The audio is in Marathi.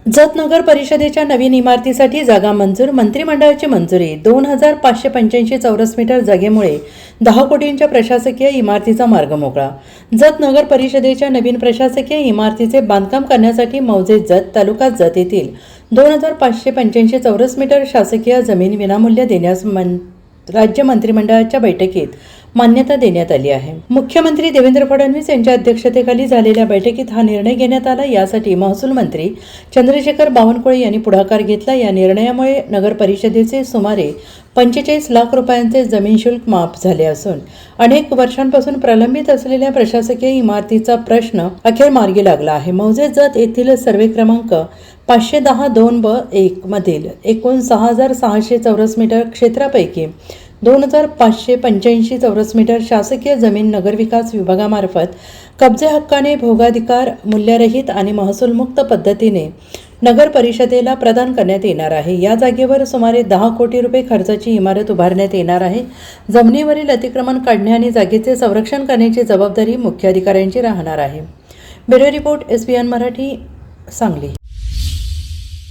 जत नगर परिषदेच्या नवीन इमारतीसाठी जागा मंजूर, मंत्रिमंडळाची मंजुरी। 2585 चौरस मीटर जागेमुळे 10 कोटींच्या प्रशासकीय इमारतीचा मार्ग मोकळा। जत नगर परिषदेच्या नवीन प्रशासकीय इमारतीचे बांधकाम करण्यासाठी मौजे जत, तालुका जत येथील 2585 चौरस मीटर शासकीय जमीन विनामूल्य देण्यास राज्य मंत्रिमंडळाच्या बैठकीत मान्यता देण्यात आली आहे। मुख्यमंत्री देवेंद्र फडणवीस यांच्या अध्यक्षतेखाली झालेल्या बैठकीत हा निर्णय घेण्यात आला। यासाठी महसूल मंत्री चंद्रशेखर बावनकुळे यांनी पुढाकार घेतला। या निर्णयामुळे नगर परिषदेचे सुमारे 45 लाख रुपयांचे जमीन शुल्क माफ झाले असून अनेक वर्षांपासून प्रलंबित असलेल्या प्रशासकीय इमारतीचा प्रश्न अखेर मार्गी लागला आहे। मौजे जत येथील सर्वे क्रमांक 510-2/1 मधील एकूण 6600 चौरस मीटर क्षेत्रापैकी 2585 चौरस मीटर शासकीय जमीन नगरविकास विभागामार्फत कब्जे हक्काने भोगाधिकार मूल्यरहित आणि महसूलमुक्त पद्धतीने नगर परिषदेला प्रदान करण्यात येणार आहे। या जागेवर सुमारे 10 कोटी रुपये खर्चाची इमारत उभारण्यात येणार आहे। जमिनीवरील अतिक्रमण काढणे आणि जागेचे संरक्षण करण्याची जबाबदारी मुख्याधिकाऱ्यांची राहणार आहे। Bureau report SBN Marathi, Sangli.